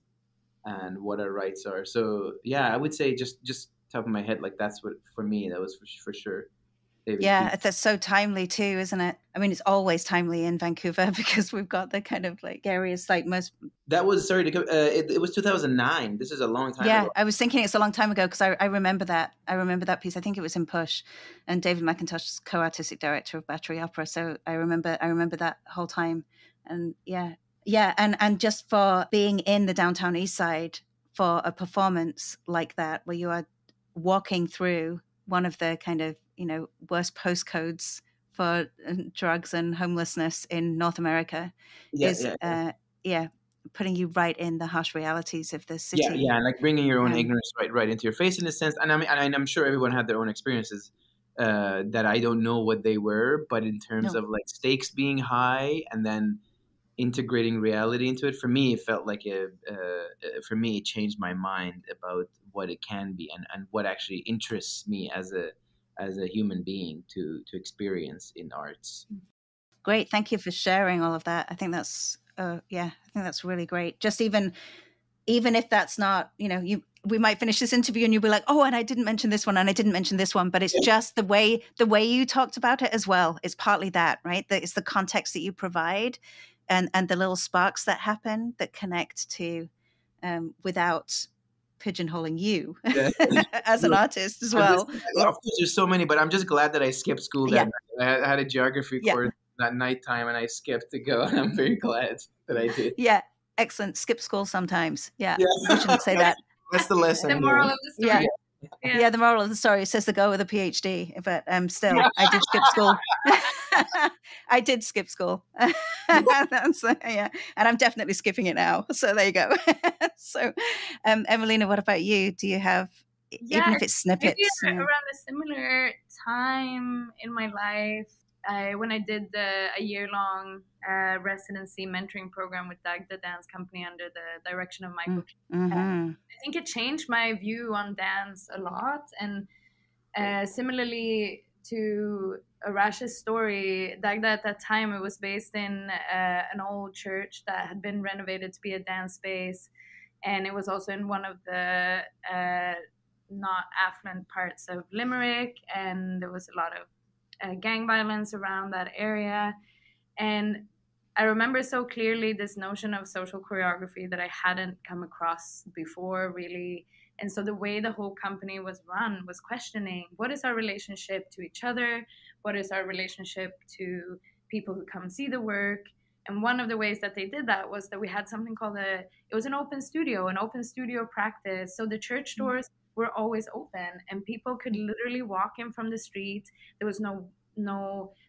and what our rights are. So yeah, I would say just top of my head, like that's what, for me, that was for sure. That's so timely too, isn't it? I mean, it's always timely in Vancouver because we've got the kind of like areas like most. That was it was 2009. This is a long time ago. Yeah, I was thinking it's a long time ago because I remember that. I remember that piece. I think it was in Push, and David McIntosh is co-artistic director of Battery Opera. So I remember that whole time, and and just for being in the downtown East Side for a performance like that, where you are walking through one of the kind of worst postcodes for drugs and homelessness in North America, putting you right in the harsh realities of the city. And like bringing your own ignorance right into your face in a sense. And I'm sure everyone had their own experiences that I don't know what they were, but in terms of like stakes being high, and then integrating reality into it. For me, it felt like for me, it changed my mind about what it can be and what actually interests me as a human being to experience in arts. Great. Thank you for sharing all of that. I think that's, I think that's really great. Just even if that's not, we might finish this interview and you'll be like, oh, and I didn't mention this one and I didn't mention this one, but it's just the way you talked about it as well. It's partly that, right? That it's the context that you provide and the little sparks that happen that connect to, without pigeonholing you as an artist as well. Of course, there's so many, but I'm just glad that I skipped school that night. I had a geography course that nighttime and I skipped to go, and I'm very glad that I did. Yeah, excellent. Skip school sometimes. Yeah. We shouldn't say that. That's the lesson. The moral of the story. Yeah, the moral of the story says to go with a PhD, but still, I did skip school. I did skip school. And I'm definitely skipping it now. So there you go. So, Emmalena, what about you? Do you have, even if it's snippets? Maybe around a similar time in my life, when I did a year-long residency mentoring program with the dance company under the direction of Michael. I think it changed my view on dance a lot. And similarly to Arash's story, Dagda at that time, it was based in an old church that had been renovated to be a dance space. And it was also in one of the not affluent parts of Limerick. And there was a lot of gang violence around that area. And I remember so clearly this notion of social choreography that I hadn't come across before, really. And so the way the whole company was run was questioning, what is our relationship to each other? What is our relationship to people who come see the work? And one of the ways that they did that was that we had something called it was an open studio practice. So the church doors were always open and people could literally walk in from the street. There was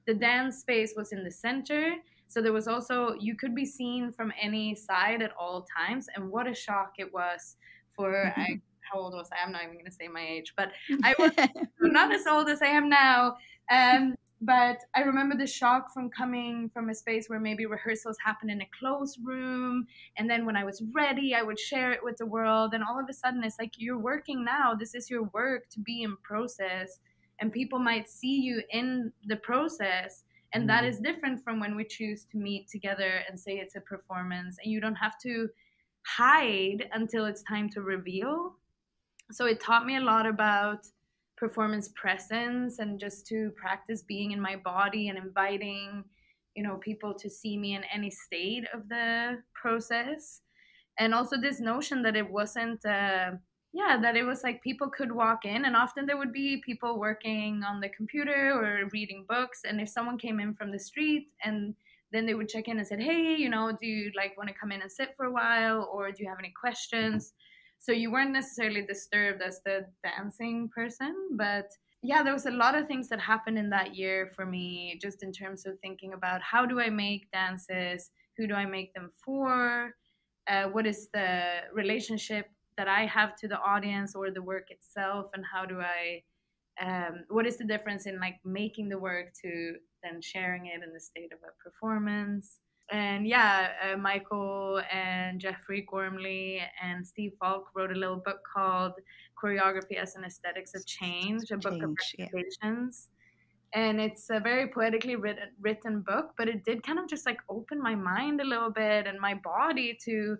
the dance space was in the center. So there was also, you could be seen from any side at all times. And what a shock it was for, how old was I? I'm not even going to say my age, but I was not as old as I am now. But I remember the shock from coming from a space where maybe rehearsals happened in a closed room. And then when I was ready, I would share it with the world. And all of a sudden, it's like, you're working now. This is your work to be in process. And people might see you in the process. And that is different from when we choose to meet together and say it's a performance. And you don't have to hide until it's time to reveal. So it taught me a lot about performance presence and just to practice being in my body and inviting, people to see me in any state of the process. And also this notion that it wasn't, that it was like people could walk in and often there would be people working on the computer or reading books. And if someone came in from the street and then they would check in and said, hey, do you want to come in and sit for a while? Or do you have any questions? So you weren't necessarily disturbed as the dancing person, but there was a lot of things that happened in that year for me, just in terms of thinking about how do I make dances? Who do I make them for? What is the relationship that I have to the audience or the work itself? And how do I, what is the difference in making the work to then sharing it in the state of a performance? And Michael and Jeffrey Gormley and Steve Falk wrote a little book called Choreography as an Aesthetics of Change, a book of recommendations. And it's a very poetically written book, but it did kind of just open my mind a little bit and my body to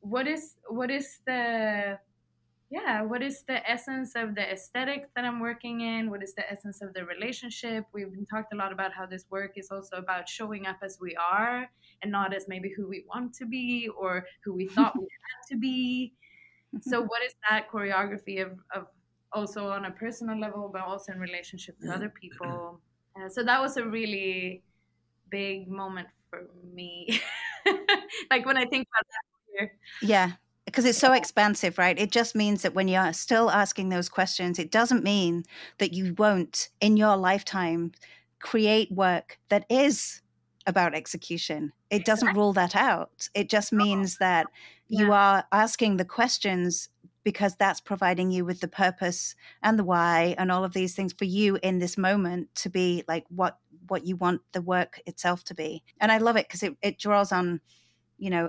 what is the essence of the aesthetic that I'm working in? What is the essence of the relationship? We've been talked a lot about how this work is also about showing up as we are and not as maybe who we want to be or who we thought we had to be. So what is that choreography of also on a personal level, but also in relationship to other people? So that was a really big moment for me. When I think about that here. Yeah. Because it's so expansive, right? It just means that when you're still asking those questions, it doesn't mean that you won't, in your lifetime, create work that is about execution. It doesn't rule that out. It just means that you are asking the questions because that's providing you with the purpose and the why and all of these things for you in this moment to be what what you want the work itself to be. And I love it because it draws on,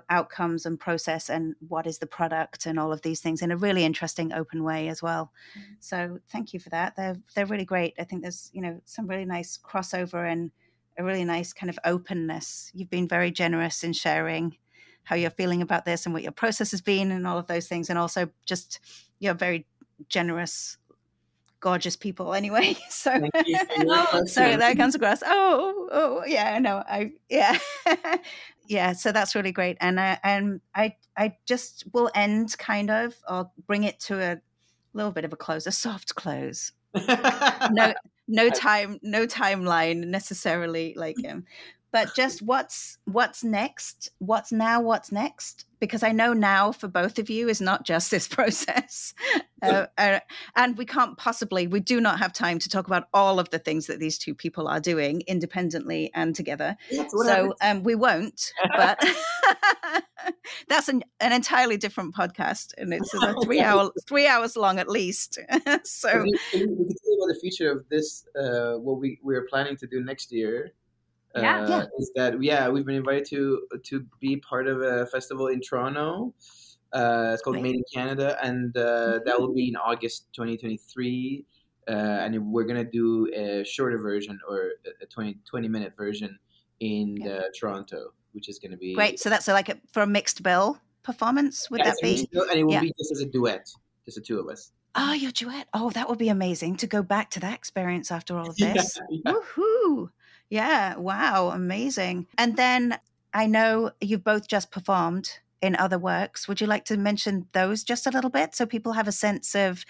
outcomes and process and what is the product and all of these things in a really interesting, open way as well. So thank you for that. They're really great. I think there's, some really nice crossover and a really nice kind of openness. You've been very generous in sharing how you're feeling about this and what your process has been and all of those things. And also just, you're very generous, gorgeous people anyway. So, so that comes across. Oh, yeah, no, yeah. So that's really great. And I just will end kind of, or bring it to a little bit of a close, a soft close. No timeline necessarily, but just what's next? What's next? Because I know now for both of you is not just this process. And we do not have time to talk about all of the things that these two people are doing independently and together. So we won't, but that's an entirely different podcast. And it's 3 hours long at least. So we can tell you about the future of this, what we're planning to do next year. Is that we've been invited to be part of a festival in Toronto. It's called Made in Canada, and that will be in August 2023. And we're gonna do a shorter version, or a 20-minute version in Toronto, which is gonna be great. So that's for a mixed bill performance. Would that be? And it will be just as a duet, just the two of us. Oh, your duet. Oh, that would be amazing to go back to that experience after all of this. Woohoo! Yeah, wow, amazing. And then I know you've both just performed in other works. Would you like to mention those just a little bit so people have a sense of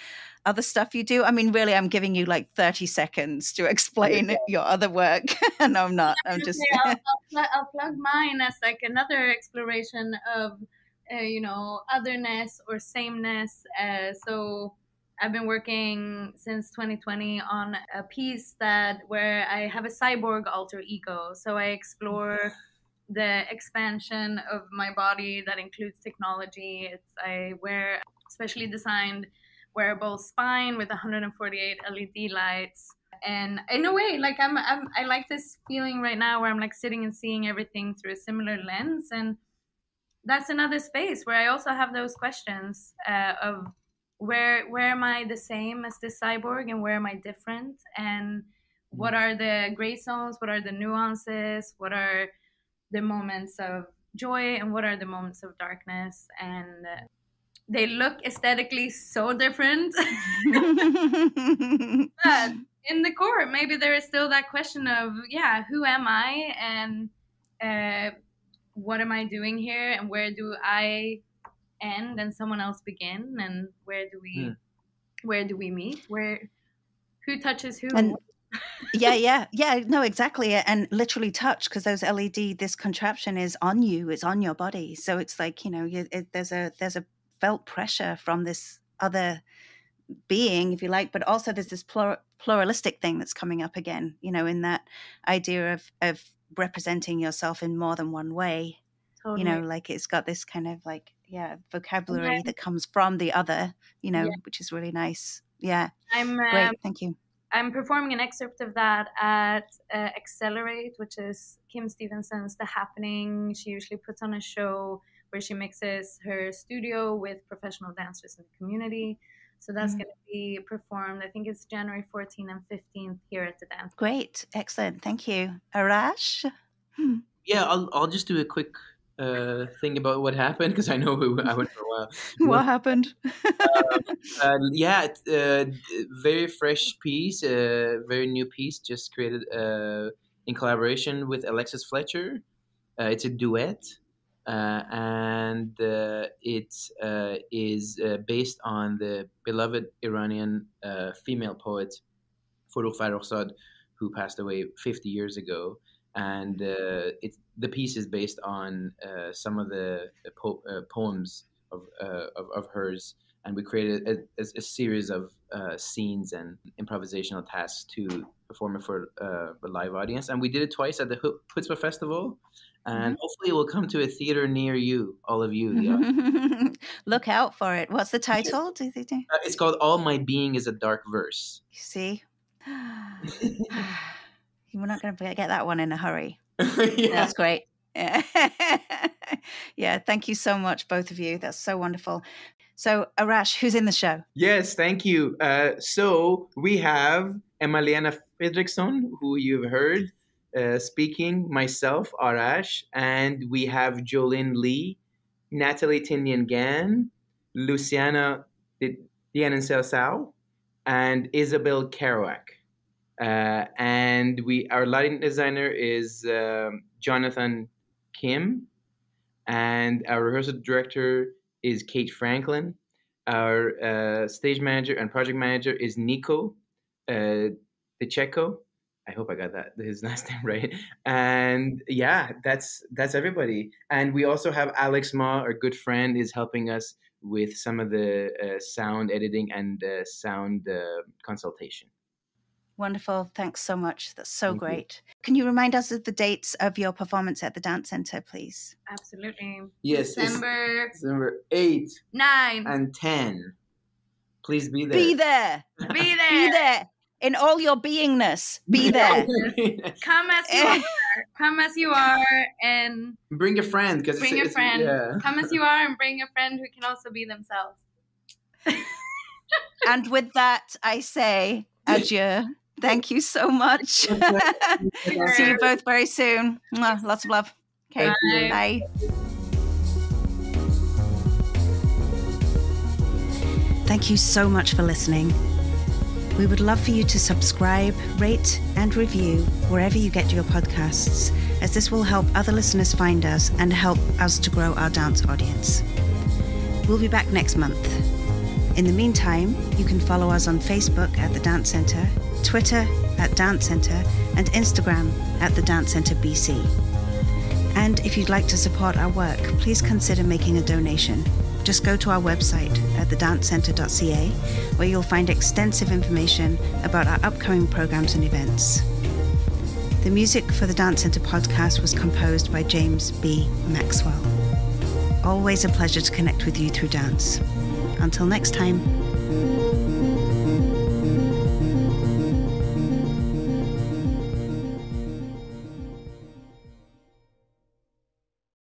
other stuff you do? I mean, really, I'm giving you 30 seconds to explain your other work. No, I'm not. I'm just... I'll plug mine as another exploration of, otherness or sameness. So I've been working since 2020 on a piece where I have a cyborg alter ego. So I explore the expansion of my body that includes technology. I wear specially designed wearable spine with 148 LED lights. And in a way, I like this feeling right now where I'm sitting and seeing everything through a similar lens. And that's another space where I also have those questions of where am I the same as this cyborg, and where am I different, and what are the gray zones, what are the nuances, what are the moments of joy, and what are the moments of darkness. And they look aesthetically so different. But in the core, maybe there is still that question of, who am I, and what am I doing here, and where do I end and someone else begin, and where do we meet, who touches who? And no, exactly. And literally touch, because those LED, this contraption is on you, it's on your body. So it's there's a felt pressure from this other being, if you like, but also there's this pluralistic thing that's coming up again, in that idea of representing yourself in more than one way. Totally. It's got this kind of vocabulary that comes from the other, which is really nice. Yeah. Great. Thank you. I'm performing an excerpt of that at Accelerate, which is Kim Stevenson's The Happening. She usually puts on a show where she mixes her studio with professional dancers in the community. So that's going to be performed, I think it's January 14th and 15th here at the dance. Great. Excellent. Thank you. Arash? Yeah, I'll just do a quick thing about what happened, because I know I went for a while. What happened? Very fresh piece, very new piece, just created in collaboration with Alexis Fletcher. It's a duet, and it is based on the beloved Iranian female poet Forough Farrokhzad, who passed away 50 years ago. And the piece is based on some of the poems of hers, and we created a series of scenes and improvisational tasks to perform it for a live audience. And we did it twice at the Chutzpah Festival, and hopefully it will come to a theater near you, all of you. Yeah. Look out for it. What's the title? It's called All My Being is a Dark Verse. You see? We're not going to get that one in a hurry. Yeah. That's great. Yeah. Yeah, thank you so much, both of you. That's so wonderful. So, Arash, who's in the show? Yes, thank you. So we have Emmalena Fredriksson, who you've heard speaking, myself, Arash, and we have Jolene Lee, Natalie Tinian Gan, Luciana Dianen and Isabel Kerouac. And our lighting designer is Jonathan Kim, and our rehearsal director is Kate Franklin. Our stage manager and project manager is Nico DeCecco. I hope I got his last name right. And yeah, that's everybody. And we also have Alex Ma, our good friend, is helping us with some of the sound editing and sound consultation. Wonderful. Thanks so much. That's so great. Can you remind us of the dates of your performance at the Dance Centre, please? Absolutely. Yes. December 8, 9, and 10. Please be there. Be there. Be there. Be there. In all your beingness. Be there. Come as you are. Come as you are, and bring a friend. Bring a friend. Yeah. Come as you are, and bring a friend who can also be themselves. And with that, I say adieu. Thank you so much. See you both very soon. Lots of love. Okay, bye. Thank you so much for listening. We would love for you to subscribe, rate, and review wherever you get your podcasts, as this will help other listeners find us and help us to grow our dance audience. We'll be back next month. In the meantime, you can follow us on Facebook at The Dance Centre, Twitter at Dance Centre, and Instagram at The Dance Centre BC. And if you'd like to support our work, please consider making a donation. Just go to our website at thedancecentre.ca, where you'll find extensive information about our upcoming programs and events. The music for the Dance Centre podcast was composed by James B. Maxwell. Always a pleasure to connect with you through dance. Until next time.